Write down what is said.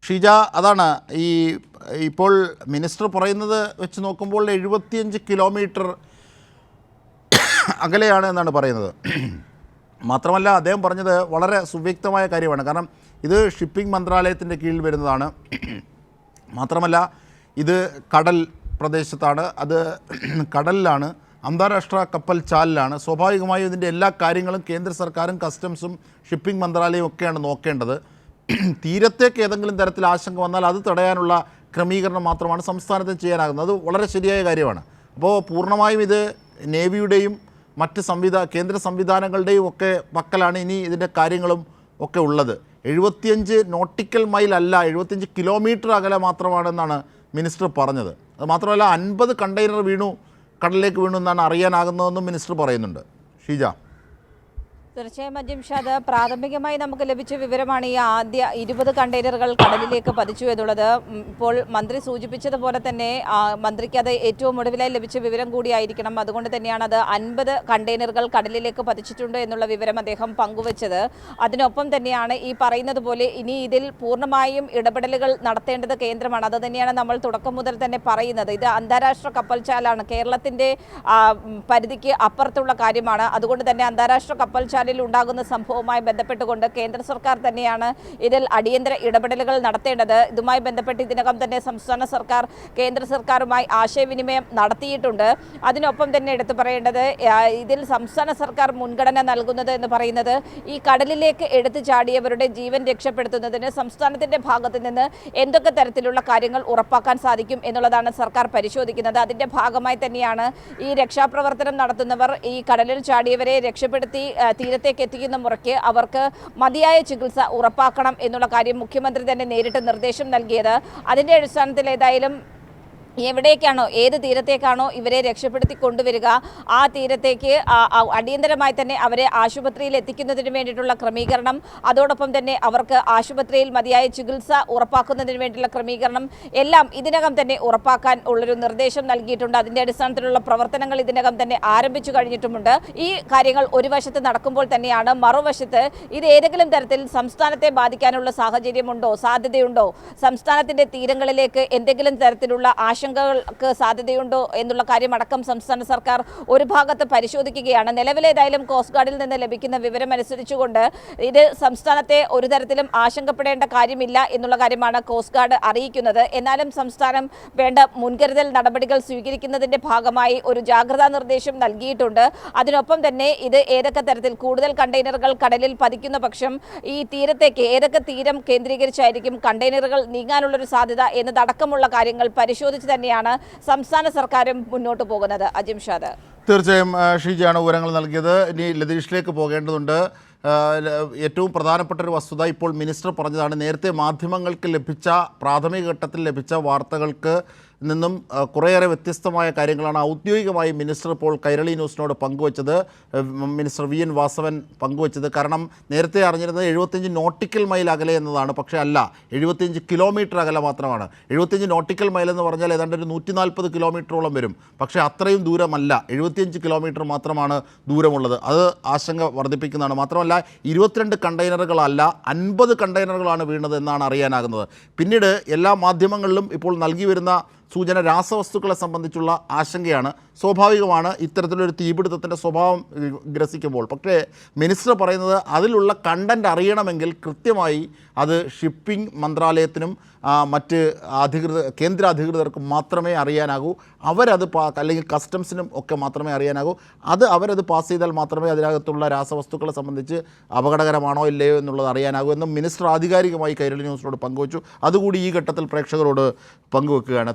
ഷീജ, അതാണ് ഇപ്പോൾ മിനിസ്റ്റർ പറയുന്നത് വെച്ച് നോക്കുമ്പോൾ 75 കിലോമീറ്റർ അകലെയാണ് എന്നാണ് പറയുന്നത്. മാത്രമല്ല അദ്ദേഹം പറഞ്ഞത് വളരെ സുവ്യക്തമായ കാര്യമാണ്. കാരണം ഇത് ഷിപ്പിംഗ് മന്ത്രാലയത്തിൻ്റെ കീഴിൽ വരുന്നതാണ്. മാത്രമല്ല ഇത് കടൽ പ്രദേശത്താണ്, അത് കടലിലാണ്, അന്താരാഷ്ട്ര കപ്പൽ ചാലിലാണ്. സ്വാഭാവികമായും ഇതിൻ്റെ എല്ലാ കാര്യങ്ങളും കേന്ദ്ര സർക്കാരും കസ്റ്റംസും ഷിപ്പിംഗ് മന്ത്രാലയവും ഒക്കെയാണ് നോക്കേണ്ടത്. തീരത്തേക്ക് ഏതെങ്കിലും തരത്തിൽ ആശങ്ക വന്നാൽ അത് തടയാനുള്ള ക്രമീകരണം മാത്രമാണ് സംസ്ഥാനത്ത് ചെയ്യാനാകുന്നത്. അത് വളരെ ശരിയായ കാര്യമാണ്. അപ്പോൾ പൂർണ്ണമായും ഇത് നേവിയുടെയും മറ്റ് കേന്ദ്ര സംവിധാനങ്ങളുടെയും ഒക്കെ പക്കലാണ് ഇനി ഇതിൻ്റെ കാര്യങ്ങളും ഒക്കെ ഉള്ളത്. 75 നോട്ടിക്കൽ മൈൽ അല്ല, 75 കിലോമീറ്റർ അകലെ മാത്രമാണെന്നാണ് മിനിസ്റ്റർ പറഞ്ഞത്. അത് മാത്രമല്ല 50 കണ്ടെയ്നർ കടലിലേക്ക് വീണു എന്നാണ് അറിയാനാകുന്നതെന്നും മിനിസ്റ്റർ പറയുന്നുണ്ട്. ഷീജ, തീർച്ചയായും അജിംഷാദ്, പ്രാഥമികമായി നമുക്ക് ലഭിച്ച വിവരമാണ് ഈ ആദ്യ 20 കണ്ടെയ്നറുകൾ കടലിലേക്ക് പതിച്ചു എന്നുള്ളത്. ഇപ്പോൾ മന്ത്രി സൂചിപ്പിച്ചതുപോലെ തന്നെ മന്ത്രിക്ക് അത് ഏറ്റവും ഒടുവിലായി ലഭിച്ച വിവരം കൂടിയായിരിക്കണം. അതുകൊണ്ട് തന്നെയാണ് അത് 50 കണ്ടെയ്നറുകൾ കടലിലേക്ക് പതിച്ചിട്ടുണ്ട് എന്നുള്ള വിവരം അദ്ദേഹം പങ്കുവച്ചത്. അതിനൊപ്പം തന്നെയാണ് ഈ പറയുന്നത് പോലെ ഇനി ഇതിൽ പൂർണ്ണമായും ഇടപെടലുകൾ നടത്തേണ്ടത് കേന്ദ്രമാണ്. അത് തന്നെയാണ് നമ്മൾ തുടക്കം മുതൽ തന്നെ പറയുന്നത്. ഇത് അന്താരാഷ്ട്ര കപ്പൽ ചാലാണ്, കേരളത്തിൻ്റെ പരിധിക്ക് അപ്പുറത്തുള്ള കാര്യമാണ്. അതുകൊണ്ട് തന്നെ അന്താരാഷ്ട്ര കപ്പൽ ചാൽ ഉണ്ടാകുന്ന സംഭവവുമായി ബന്ധപ്പെട്ടുകൊണ്ട് കേന്ദ്ര സർക്കാർ തന്നെയാണ് ഇതിൽ അടിയന്തര ഇടപെടലുകൾ നടത്തേണ്ടത്. ഇതുമായി ബന്ധപ്പെട്ട് ഇതിനകം തന്നെ സംസ്ഥാന സർക്കാർ കേന്ദ്ര സർക്കാരുമായി ആശയവിനിമയം നടത്തിയിട്ടുണ്ട്. അതിനൊപ്പം തന്നെ എടുത്തു പറയേണ്ടത്, ഇതിൽ സംസ്ഥാന സർക്കാർ മുൻഗണന നൽകുന്നത് എന്ന് പറയുന്നത് ഈ കടലിലേക്ക് എടുത്തു ചാടിയവരുടെ ജീവൻ രക്ഷപ്പെടുത്തുന്നതിന് സംസ്ഥാനത്തിൻ്റെ ഭാഗത്ത് നിന്ന് എന്തൊക്കെ തരത്തിലുള്ള കാര്യങ്ങൾ ഉറപ്പാക്കാൻ സാധിക്കും എന്നുള്ളതാണ് സർക്കാർ പരിശോധിക്കുന്നത്. അതിൻ്റെ ഭാഗമായി തന്നെയാണ് ഈ രക്ഷാപ്രവർത്തനം നടത്തുന്നവർ ഈ കടലിൽ ചാടിയവരെ രക്ഷപ്പെടുത്തി തീരത്തേക്ക് എത്തിക്കുന്ന മുറയ്ക്ക് അവർക്ക് മതിയായ ചികിത്സ ഉറപ്പാക്കണം എന്നുള്ള കാര്യം മുഖ്യമന്ത്രി തന്നെ നേരിട്ട് നിർദ്ദേശം നൽകിയത്. അതിൻ്റെ അടിസ്ഥാനത്തിൽ ഏതായാലും എവിടേക്കാണോ, ഏത് തീരത്തേക്കാണോ ഇവരെ രക്ഷപ്പെടുത്തി കൊണ്ടുവരിക, ആ തീരത്തേക്ക് അടിയന്തരമായി തന്നെ അവരെ ആശുപത്രിയിൽ എത്തിക്കുന്നതിന് വേണ്ടിയിട്ടുള്ള ക്രമീകരണം, അതോടൊപ്പം തന്നെ അവർക്ക് ആശുപത്രിയിൽ മതിയായ ചികിത്സ ഉറപ്പാക്കുന്നതിന് വേണ്ടിയുള്ള ക്രമീകരണം എല്ലാം ഇതിനകം തന്നെ ഉറപ്പാക്കാൻ ഉള്ളൊരു നിർദ്ദേശം നൽകിയിട്ടുണ്ട്. അതിൻ്റെ അടിസ്ഥാനത്തിലുള്ള പ്രവർത്തനങ്ങൾ ഇതിനകം തന്നെ ആരംഭിച്ചു കഴിഞ്ഞിട്ടുമുണ്ട്. ഈ കാര്യങ്ങൾ ഒരു വശത്ത് നടക്കുമ്പോൾ തന്നെയാണ് മറുവശത്ത് ഇത് ഏതെങ്കിലും തരത്തിൽ സംസ്ഥാനത്തെ ബാധിക്കാനുള്ള സാഹചര്യമുണ്ടോ, സാധ്യതയുണ്ടോ, സംസ്ഥാനത്തിൻ്റെ തീരങ്ങളിലേക്ക് എന്തെങ്കിലും തരത്തിലുള്ള ആശങ്കകൾക്ക് സാധ്യതയുണ്ടോ എന്നുള്ള കാര്യമടക്കം സംസ്ഥാന സർക്കാർ ഒരു ഭാഗത്ത് പരിശോധിക്കുകയാണ്. നിലവിലേതായാലും കോസ്റ്റ് ഗാർഡിൽ നിന്ന് ലഭിക്കുന്ന വിവരം അനുസരിച്ചുകൊണ്ട് ഇത് സംസ്ഥാനത്തെ ഒരു തരത്തിലും ആശങ്കപ്പെടേണ്ട കാര്യമില്ല എന്നുള്ള കാര്യമാണ് കോസ്റ്റ് ഗാർഡ് അറിയിക്കുന്നത്. എന്നാലും സംസ്ഥാനം വേണ്ട മുൻകരുതൽ നടപടികൾ സ്വീകരിക്കുന്നതിൻ്റെ ഭാഗമായി ഒരു ജാഗ്രതാ നിർദ്ദേശം നൽകിയിട്ടുണ്ട്. അതിനൊപ്പം തന്നെ ഇത് ഏതൊക്കെ തരത്തിൽ കൂടുതൽ കണ്ടെയ്നറുകൾ കടലിൽ പതിക്കുന്ന പക്ഷം ഈ തീരത്തേക്ക് ഏതൊക്കെ തീരം കേന്ദ്രീകരിച്ചായിരിക്കും കണ്ടെയ്നറുകൾ നീങ്ങാനുള്ളൊരു സാധ്യത എന്നതടക്കമുള്ള കാര്യങ്ങൾ പരിശോധിച്ച് തന്നെയാണ് സംസ്ഥാന സർക്കാരും മുന്നോട്ട് പോകുന്നത്. അജിംഷാദ്, തീർച്ചയായും ഷീജയാണ് വിവരങ്ങൾ നൽകിയത്. ഇനി ലതീഷിലേക്ക് പോകേണ്ടതുണ്ട്. ഏറ്റവും പ്രധാനപ്പെട്ട ഒരു വസ്തുത ഇപ്പോൾ മിനിസ്റ്റർ പറഞ്ഞതാണ്. നേരത്തെ മാധ്യമങ്ങൾക്ക് ലഭിച്ച പ്രാഥമിക ഘട്ടത്തിൽ ലഭിച്ച വാർത്തകൾക്ക് നിന്നും കുറേയേറെ വ്യത്യസ്തമായ കാര്യങ്ങളാണ് ഔദ്യോഗികമായി മിനിസ്റ്റർ ഇപ്പോൾ കൈരളി ന്യൂസിനോട് പങ്കുവച്ചത്. മിനിസ്റ്റർ VN വാസവൻ പങ്കുവച്ചത്. കാരണം നേരത്തെ അറിഞ്ഞിരുന്നത് 75 നോട്ടിക്കൽ മൈൽ അകലെ എന്നതാണ്. പക്ഷേ അല്ല, 75 കിലോമീറ്റർ അകലെ മാത്രമാണ്. 75 നോട്ടിക്കൽ മൈൽ എന്ന് പറഞ്ഞാൽ ഏതാണ്ട് ഒരു 140 കിലോമീറ്ററോളം വരും. പക്ഷേ അത്രയും ദൂരമല്ല, 75 കിലോമീറ്റർ മാത്രമാണ് ദൂരമുള്ളത്. അത് ആശങ്ക വർദ്ധിപ്പിക്കുന്നതാണ്. മാത്രമല്ല 22 കണ്ടെയ്നറുകളല്ല, 50 കണ്ടെയ്നറുകളാണ് വീണത് എന്നാണ് അറിയാനാകുന്നത്. പിന്നീട് എല്ലാ മാധ്യമങ്ങളിലും ഇപ്പോൾ നൽകി വരുന്ന സൂചന രാസവസ്തുക്കളെ സംബന്ധിച്ചുള്ള ആശങ്കയാണ്. സ്വാഭാവികമാണ് ഇത്തരത്തിലൊരു തീപിടുത്തത്തിൻ്റെ സ്വഭാവം ഗ്രസിക്കുമ്പോൾ. പക്ഷേ മിനിസ്റ്റർ പറയുന്നത് അതിലുള്ള കണ്ടൻറ്റ് അറിയണമെങ്കിൽ കൃത്യമായി അത് ഷിപ്പിംഗ് മന്ത്രാലയത്തിനും മറ്റ് കേന്ദ്ര അധികൃതർക്കും മാത്രമേ അറിയാനാകൂ. അവരത് അല്ലെങ്കിൽ കസ്റ്റംസിനും ഒക്കെ മാത്രമേ അറിയാനാകൂ. അവരത് പാസ് ചെയ്താൽ മാത്രമേ അതിനകത്തുള്ള രാസവസ്തുക്കളെ സംബന്ധിച്ച് അപകടകരമാണോ ഇല്ലയോ എന്നുള്ളത് അറിയാനാകൂ എന്നും മിനിസ്റ്റർ ആധികാരികമായി കൈരളി ന്യൂസിനോട് പങ്കുവച്ചു. അതുകൂടി ഈ ഘട്ടത്തിൽ പ്രേക്ഷകരോട് പങ്കുവെക്കുകയാണ്.